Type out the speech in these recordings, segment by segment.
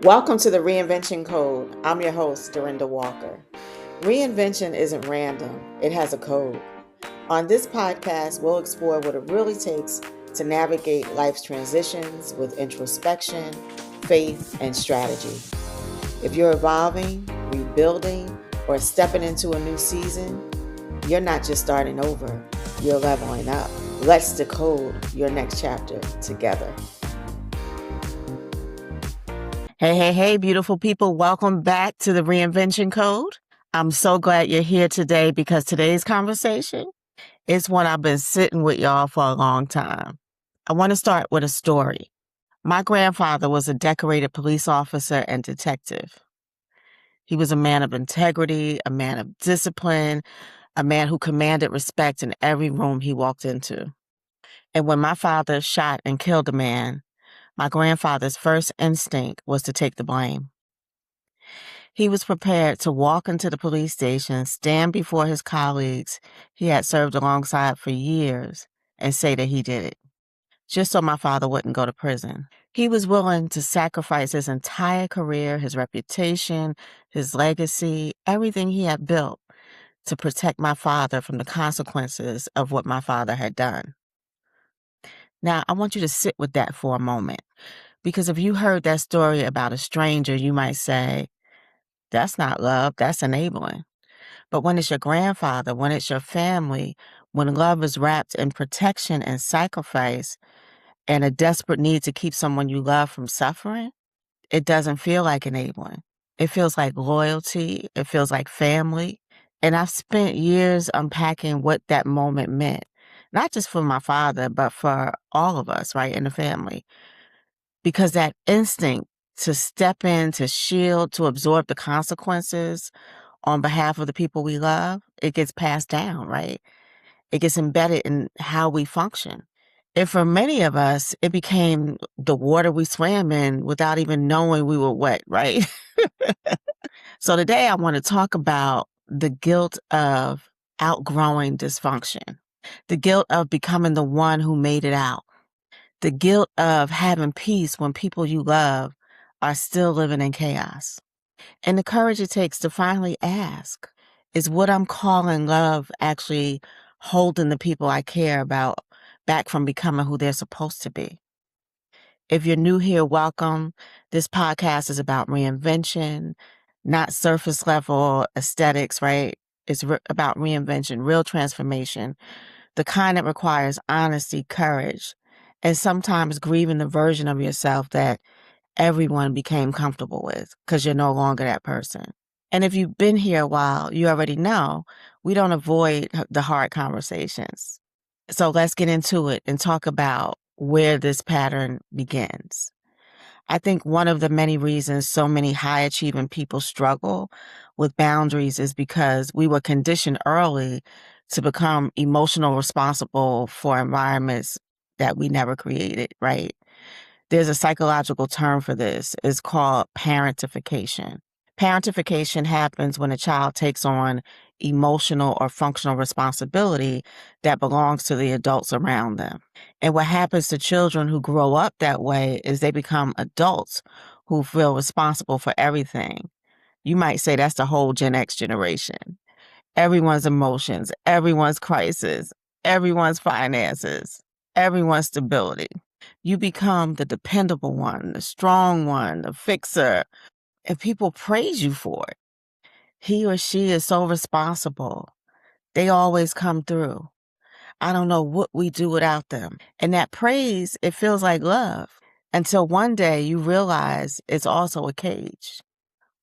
Welcome to the Reinvention Code. I'm your host, Dorinda Walker. Reinvention isn't random, it has a code. On this podcast, we'll explore what it really takes to navigate life's transitions with introspection, faith, and strategy. If you're evolving, rebuilding, or stepping into a new season, you're not just starting over, you're leveling up. Let's decode your next chapter together. Hey, beautiful people. Welcome back to the Reinvention Code. I'm so glad you're here today because today's conversation is one I've been sitting with y'all for a long time. I want to start with a story. My grandfather was a decorated police officer and detective. He was a man of integrity, a man of discipline, a man who commanded respect in every room he walked into. And when my father shot and killed a man, my grandfather's first instinct was to take the blame. He was prepared to walk into the police station, stand before his colleagues he had served alongside for years, and say that he did it, just so my father wouldn't go to prison. He was willing to sacrifice his entire career, his reputation, his legacy, everything he had built to protect my father from the consequences of what my father had done. Now, I want you to sit with that for a moment, because if you heard that story about a stranger, you might say, that's not love, that's enabling. But when it's your grandfather, when it's your family, when love is wrapped in protection and sacrifice and a desperate need to keep someone you love from suffering, it doesn't feel like enabling. It feels like loyalty. It feels like family. And I've spent years unpacking what that moment meant, not just for my father, but for all of us, right, in the family. Because that instinct to step in, to shield, to absorb the consequences on behalf of the people we love, it gets passed down, right? It gets embedded in how we function. And for many of us, it became the water we swam in without even knowing we were wet, right? So today I want to talk about the guilt of outgrowing dysfunction, the guilt of becoming the one who made it out, the guilt of having peace when people you love are still living in chaos, and the courage it takes to finally ask, is what I'm calling love actually holding the people I care about back from becoming who they're supposed to be? If you're new here, welcome. This podcast is about reinvention, not surface level aesthetics, right? It's about reinvention, real transformation, the kind that requires honesty, courage, and sometimes grieving the version of yourself that everyone became comfortable with because you're no longer that person. And if you've been here a while, you already know we don't avoid the hard conversations. So let's get into it and talk about where this pattern begins. I think one of the many reasons so many high-achieving people struggle with boundaries is because we were conditioned early to become emotional responsible for environments that we never created, right? There's a psychological term for this. It's called parentification. Parentification happens when a child takes on emotional or functional responsibility that belongs to the adults around them. And what happens to children who grow up that way is they become adults who feel responsible for everything. You might say that's the whole Gen X generation. Everyone's emotions, everyone's crisis, everyone's finances, everyone's stability. You become the dependable one, the strong one, the fixer, and people praise you for it. He or she is so responsible. They always come through. I don't know what we do without them. And that praise, it feels like love until one day you realize it's also a cage.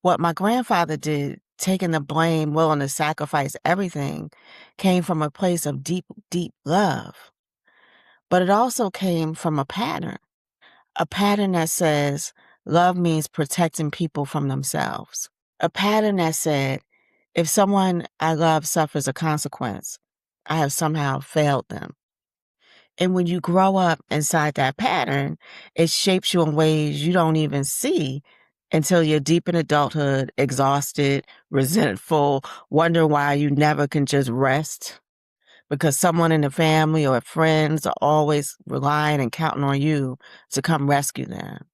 What my grandfather did, taking the blame, willing to sacrifice everything, came from a place of deep, deep love. But it also came from a pattern that says love means protecting people from themselves. A pattern that said, if someone I love suffers a consequence, I have somehow failed them. And when you grow up inside that pattern, it shapes you in ways you don't even see until you're deep in adulthood, exhausted, resentful, wonder why you never can just rest because someone in the family or friends are always relying and counting on you to come rescue them.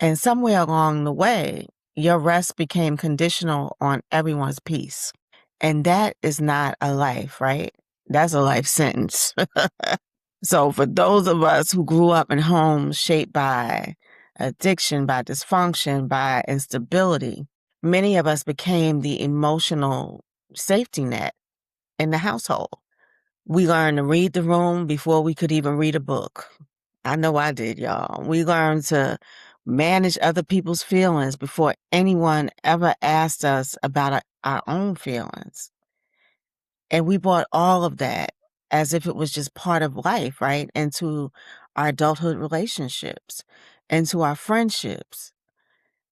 And somewhere along the way, your rest became conditional on everyone's peace. And that is not a life, right? That's a life sentence. So for those of us who grew up in homes shaped by addiction, by dysfunction, by instability, many of us became the emotional safety net in the household. We learned to read the room before we could even read a book. I know I did, y'all. We learned to manage other people's feelings before anyone ever asked us about our own feelings. And we brought all of that as if it was just part of life, right? Into our adulthood relationships, into our friendships,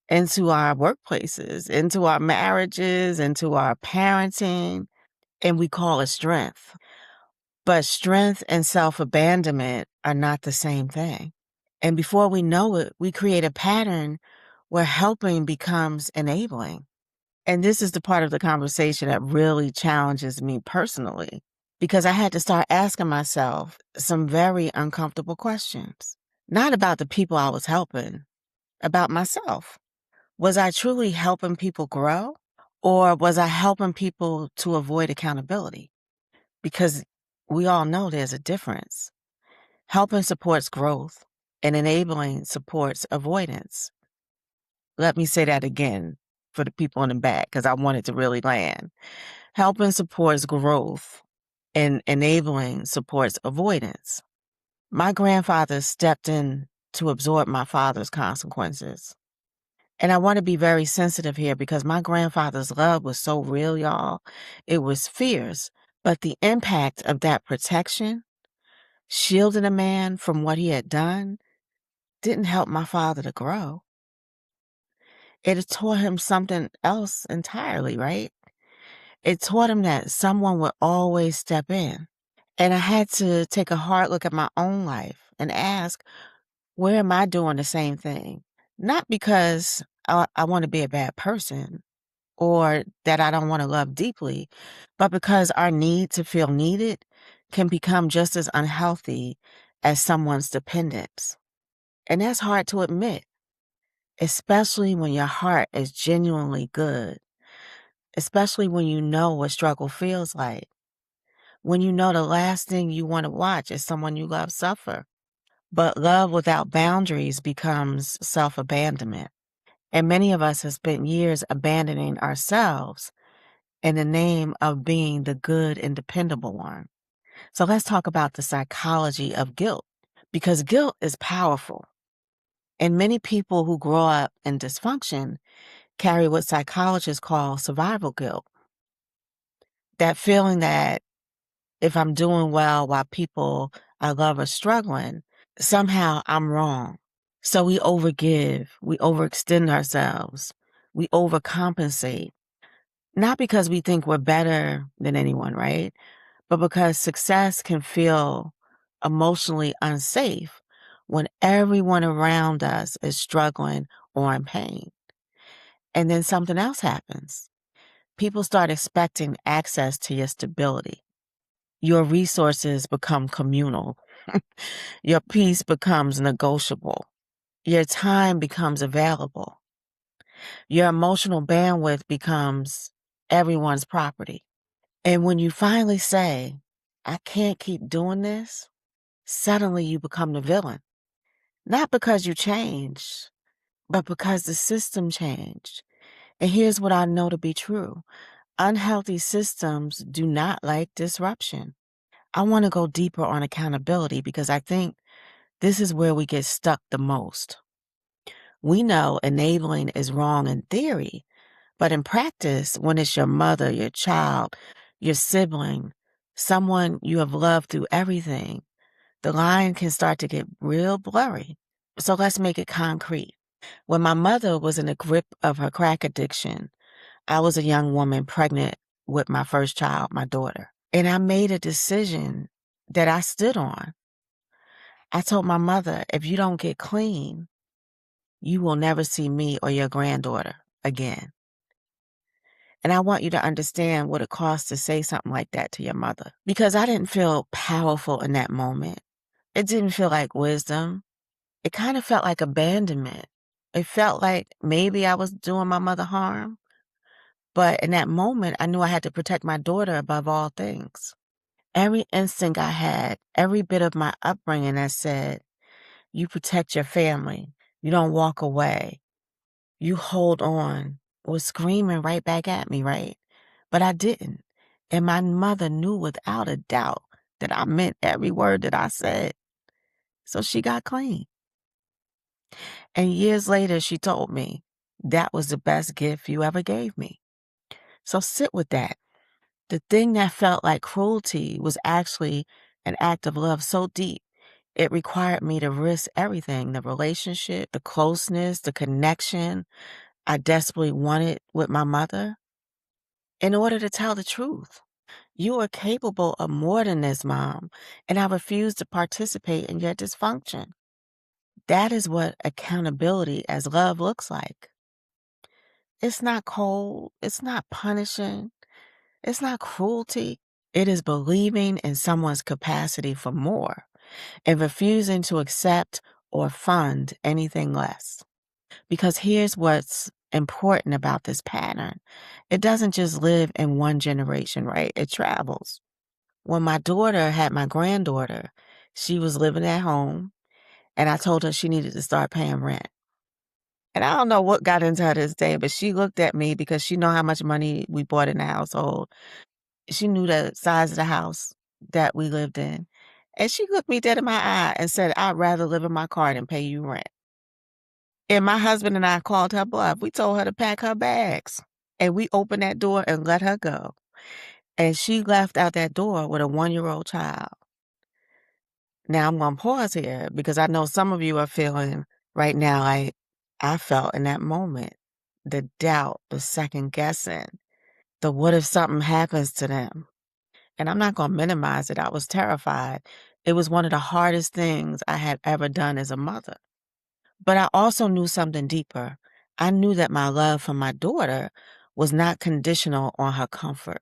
into our workplaces, into our marriages, into our parenting, and we call it strength. But strength and self-abandonment are not the same thing. And before we know it, we create a pattern where helping becomes enabling. And this is the part of the conversation that really challenges me personally, because I had to start asking myself some very uncomfortable questions, not about the people I was helping, about myself. Was I truly helping people grow, or was I helping people to avoid accountability? Because we all know there's a difference. Helping supports growth, and enabling supports avoidance. Let me say that again for the people in the back, because I want it to really land. Helping supports growth, and enabling supports avoidance. My grandfather stepped in to absorb my father's consequences. And I want to be very sensitive here because my grandfather's love was so real, y'all. It was fierce. But the impact of that protection, shielding a man from what he had done, didn't help my father to grow. It had taught him something else entirely, right? It taught him that someone would always step in. And I had to take a hard look at my own life and ask, where am I doing the same thing? Not because I want to be a bad person or that I don't want to love deeply, but because our need to feel needed can become just as unhealthy as someone's dependence. And that's hard to admit, especially when your heart is genuinely good, especially when you know what struggle feels like, when you know the last thing you want to watch is someone you love suffer. But love without boundaries becomes self-abandonment. And many of us have spent years abandoning ourselves in the name of being the good and dependable one. So let's talk about the psychology of guilt, because guilt is powerful. And many people who grow up in dysfunction carry what psychologists call survival guilt. That feeling that if I'm doing well while people I love are struggling, somehow I'm wrong. So we overgive, we overextend ourselves, we overcompensate, not because we think we're better than anyone, right? But because success can feel emotionally unsafe when everyone around us is struggling or in pain. And then something else happens. People start expecting access to your stability. Your resources become communal. Your peace becomes negotiable. Your time becomes available. Your emotional bandwidth becomes everyone's property. And when you finally say, I can't keep doing this, suddenly you become the villain. Not because you changed, but because the system changed. And here's what I know to be true. Unhealthy systems do not like disruption. I want to go deeper on accountability because I think this is where we get stuck the most. We know enabling is wrong in theory, but in practice, when it's your mother, your child, your sibling, someone you have loved through everything, the line can start to get real blurry. So let's make it concrete. When my mother was in the grip of her crack addiction, I was a young woman pregnant with my first child, my daughter. And I made a decision that I stood on. I told my mother, if you don't get clean, you will never see me or your granddaughter again. And I want you to understand what it costs to say something like that to your mother. Because I didn't feel powerful in that moment. It didn't feel like wisdom. It kind of felt like abandonment. It felt like maybe I was doing my mother harm, but in that moment, I knew I had to protect my daughter above all things. Every instinct I had, every bit of my upbringing that said, you protect your family, you don't walk away, you hold on, was screaming right back at me, right? But I didn't. And my mother knew without a doubt that I meant every word that I said. So she got clean. And years later, she told me, that was the best gift you ever gave me. So sit with that. The thing that felt like cruelty was actually an act of love so deep, it required me to risk everything, the relationship, the closeness, the connection I desperately wanted with my mother in order to tell the truth. You are capable of more than this, Mom, and I refuse to participate in your dysfunction. That is what accountability as love looks like. It's not cold, it's not punishing, it's not cruelty. It is believing in someone's capacity for more and refusing to accept or fund anything less. Because here's what's important about this pattern. It doesn't just live in one generation, right? It travels. When my daughter had my granddaughter, she was living at home, and I told her she needed to start paying rent. And I don't know what got into her this day, but she looked at me because she know how much money we bought in the household. She knew the size of the house that we lived in. And she looked me dead in my eye and said, I'd rather live in my car than pay you rent. And my husband and I called her bluff. We told her to pack her bags. And we opened that door and let her go. And she left out that door with a 1-year-old child. Now I'm going to pause here because I know some of you are feeling right now like I felt in that moment. The doubt, the second guessing, the what if something happens to them. And I'm not going to minimize it. I was terrified. It was one of the hardest things I had ever done as a mother. But I also knew something deeper. I knew that my love for my daughter was not conditional on her comfort.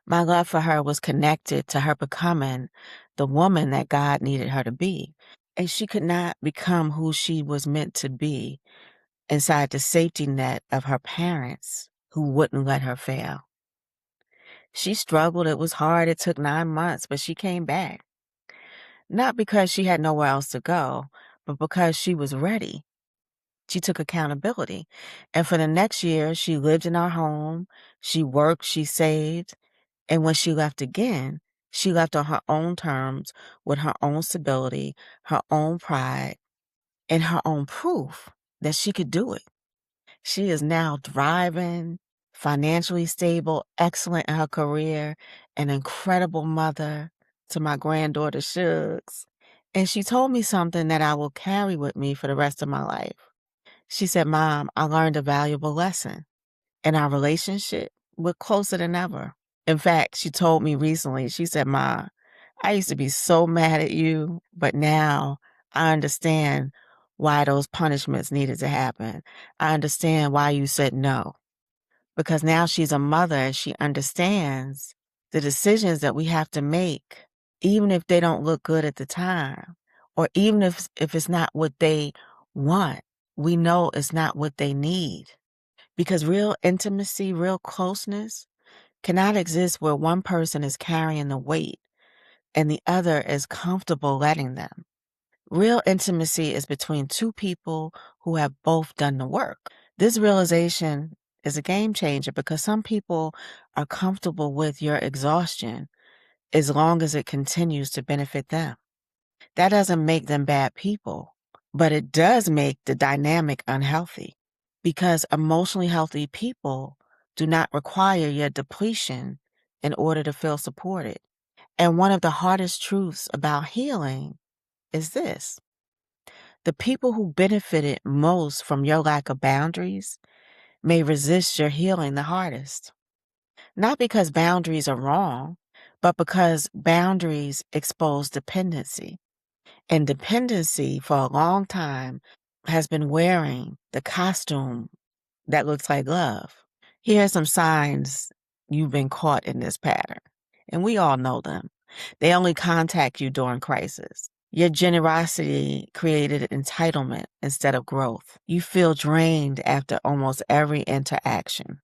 My love for her was connected to her becoming the woman that God needed her to be. And she could not become who she was meant to be inside the safety net of her parents who wouldn't let her fail. She struggled. It was hard. It took 9 months, but she came back. Not because she had nowhere else to go, but because she was ready. She took accountability. And for the next year, she lived in our home. She worked, she saved. And when she left again, she left on her own terms with her own stability, her own pride, and her own proof that she could do it. She is now thriving, financially stable, excellent in her career, an incredible mother to my granddaughter, Shugs. And she told me something that I will carry with me for the rest of my life. She said, Mom, I learned a valuable lesson. In our relationship, we're closer than ever. In fact, she told me recently, she said, Ma, I used to be so mad at you, but now I understand why those punishments needed to happen. I understand why you said no. Because now she's a mother and she understands the decisions that we have to make, even if they don't look good at the time, or even if it's not what they want, we know it's not what they need. Because real intimacy, real closeness cannot exist where one person is carrying the weight and the other is comfortable letting them. Real intimacy is between two people who have both done the work. This realization is a game changer because some people are comfortable with your exhaustion as long as it continues to benefit them. That doesn't make them bad people, but it does make the dynamic unhealthy because emotionally healthy people do not require your depletion in order to feel supported. And one of the hardest truths about healing is this. The people who benefited most from your lack of boundaries may resist your healing the hardest. Not because boundaries are wrong, but because boundaries expose dependency. And dependency for a long time has been wearing the costume that looks like love. Here are some signs you've been caught in this pattern, and we all know them. They only contact you during crisis. Your generosity created entitlement instead of growth. You feel drained after almost every interaction.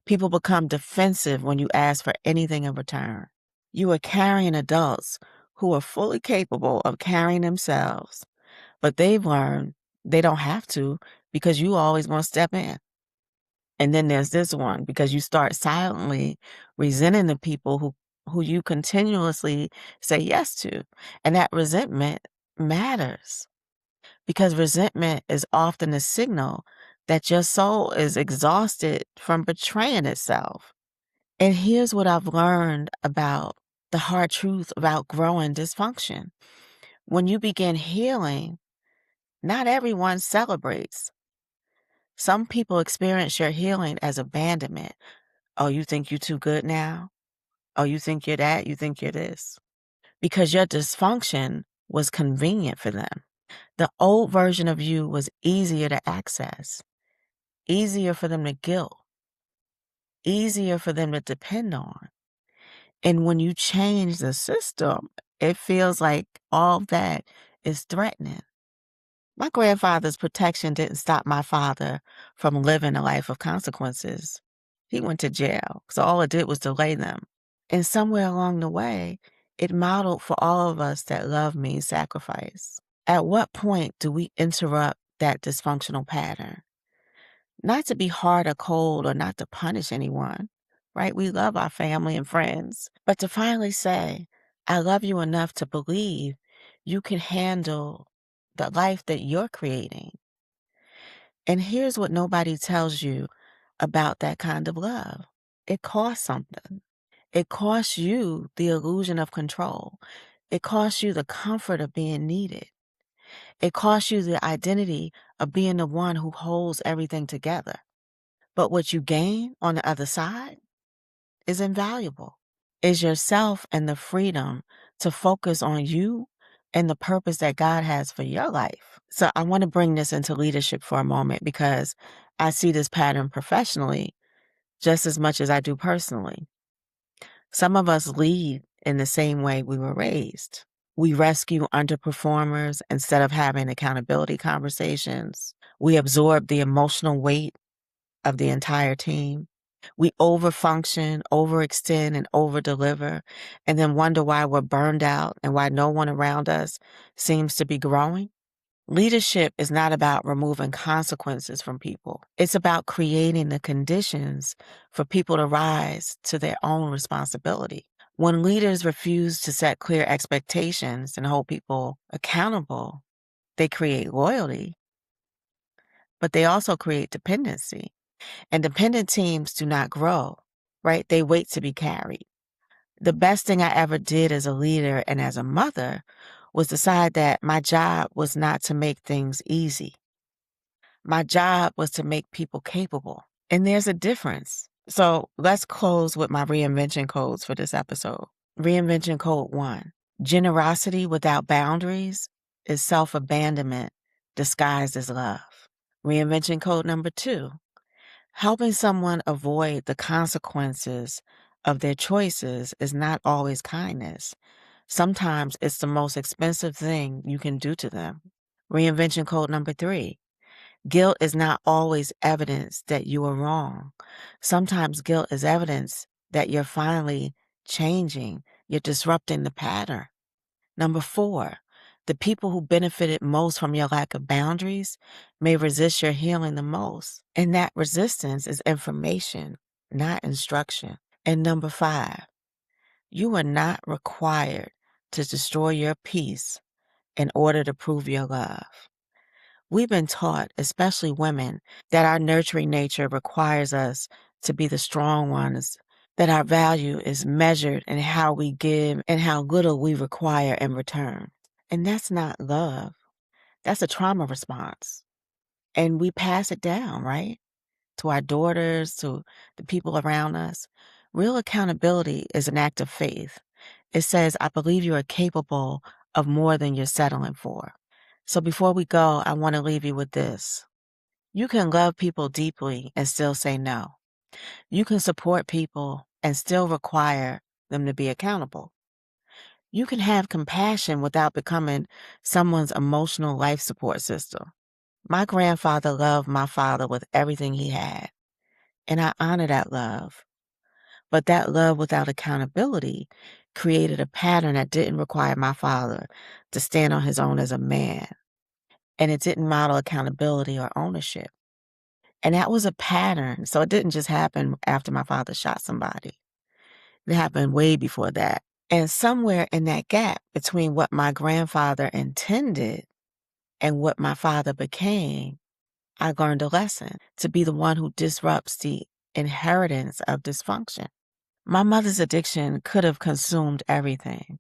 People become defensive when you ask for anything in return. You are carrying adults who are fully capable of carrying themselves, but they've learned they don't have to because you always want to step in. And then there's this one, because you start silently resenting the people who you continuously say yes to. And that resentment matters because resentment is often a signal that your soul is exhausted from betraying itself. And here's what I've learned about the hard truth of outgrowing dysfunction. When you begin healing, not everyone celebrates. Some people experience your healing as abandonment. Oh, you think you're too good now? Oh, you think you're that? You think you're this? Because your dysfunction was convenient for them. The old version of you was easier to access, easier for them to guilt, easier for them to depend on. And when you change the system, it feels like all that is threatening. My grandfather's protection didn't stop my father from living a life of consequences. He went to jail, so all it did was delay them. And somewhere along the way, it modeled for all of us that love means sacrifice. At what point do we interrupt that dysfunctional pattern? Not to be hard or cold or not to punish anyone, right? We love our family and friends, but to finally say, I love you enough to believe you can handle the life that you're creating. And here's what nobody tells you about that kind of love. It costs something. It costs you the illusion of control. It costs you the comfort of being needed. It costs you the identity of being the one who holds everything together. But what you gain on the other side is invaluable. Is yourself and the freedom to focus on you and the purpose that God has for your life. So I want to bring this into leadership for a moment because I see this pattern professionally just as much as I do personally. Some of us lead in the same way we were raised. We rescue underperformers instead of having accountability conversations. We absorb the emotional weight of the entire team. We overfunction, overextend, and overdeliver, and then wonder why we're burned out and why no one around us seems to be growing. Leadership is not about removing consequences from people. It's about creating the conditions for people to rise to their own responsibility. When leaders refuse to set clear expectations and hold people accountable, they create loyalty, but they also create dependency. And dependent teams do not grow, right? They wait to be carried. The best thing I ever did as a leader and as a mother was decide that my job was not to make things easy. My job was to make people capable. And there's a difference. So let's close with my reinvention codes for this episode. Reinvention code 1. Generosity without boundaries is self-abandonment disguised as love. Reinvention code number 2. Helping someone avoid the consequences of their choices is not always kindness. Sometimes it's the most expensive thing you can do to them. Reinvention code number 3. Guilt is not always evidence that you are wrong. Sometimes guilt is evidence that you're finally changing. You're disrupting the pattern. Number 4. The people who benefited most from your lack of boundaries may resist your healing the most. And that resistance is information, not instruction. And number 5. You are not required to destroy your peace in order to prove your love. We've been taught, especially women, that our nurturing nature requires us to be the strong ones, that our value is measured in how we give and how little we require in return. And that's not love. That's a trauma response. And we pass it down, right? To our daughters, to the people around us. Real accountability is an act of faith. It says, I believe you are capable of more than you're settling for. So before we go, I want to leave you with this. You can love people deeply and still say no. You can support people and still require them to be accountable. You can have compassion without becoming someone's emotional life support system. My grandfather loved my father with everything he had, and I honor that love. But that love without accountability created a pattern that didn't require my father to stand on his own as a man, and it didn't model accountability or ownership. And that was a pattern. So it didn't just happen after my father shot somebody. It happened way before that. And somewhere in that gap between what my grandfather intended and what my father became, I learned a lesson to be the one who disrupts the inheritance of dysfunction. My mother's addiction could have consumed everything,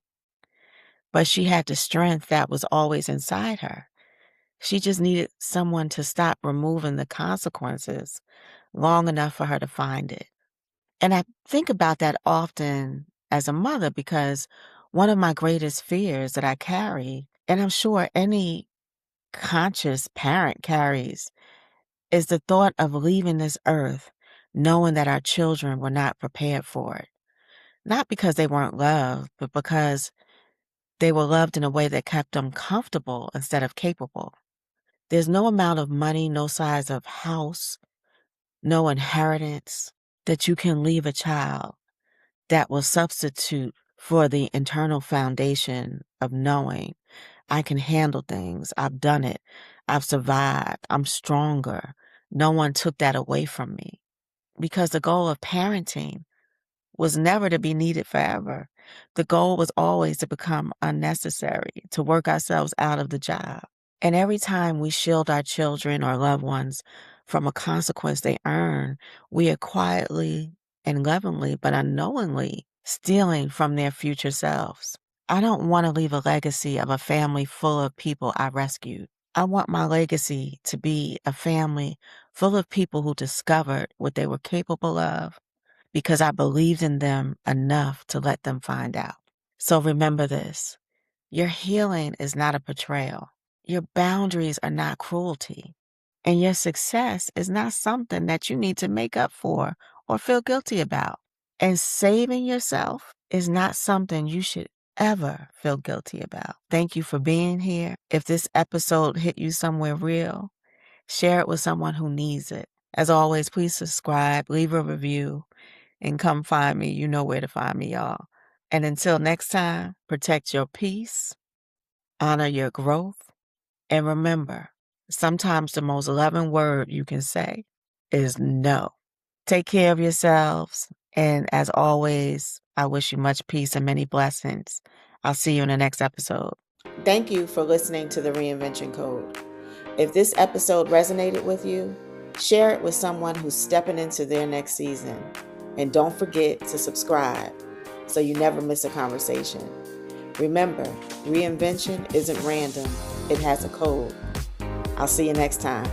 but she had the strength that was always inside her. She just needed someone to stop removing the consequences long enough for her to find it. And I think about that often as a mother because one of my greatest fears that I carry, and I'm sure any conscious parent carries, is the thought of leaving this earth knowing that our children were not prepared for it. Not because they weren't loved, but because they were loved in a way that kept them comfortable instead of capable. There's no amount of money, no size of house, no inheritance that you can leave a child that will substitute for the internal foundation of knowing I can handle things. I've done it. I've survived. I'm stronger. No one took that away from me. Because the goal of parenting was never to be needed forever. The goal was always to become unnecessary, to work ourselves out of the job. And every time we shield our children or loved ones from a consequence they earn, we are quietly and lovingly, but unknowingly, stealing from their future selves. I don't want to leave a legacy of a family full of people I rescued. I want my legacy to be a family full of people who discovered what they were capable of because I believed in them enough to let them find out. So remember this, your healing is not a betrayal. Your boundaries are not cruelty. And your success is not something that you need to make up for or feel guilty about. And saving yourself is not something you should ever feel guilty about. Thank you for being here. If this episode hit you somewhere real, share it with someone who needs it. As always, please subscribe, leave a review, and come find me. You know where to find me, y'all. And until next time, protect your peace, honor your growth, and remember, sometimes the most loving word you can say is no. Take care of yourselves. And as always, I wish you much peace and many blessings. I'll see you in the next episode. Thank you for listening to the Reinvention Code. If this episode resonated with you, share it with someone who's stepping into their next season. And don't forget to subscribe so you never miss a conversation. Remember, reinvention isn't random. It has a code. I'll see you next time.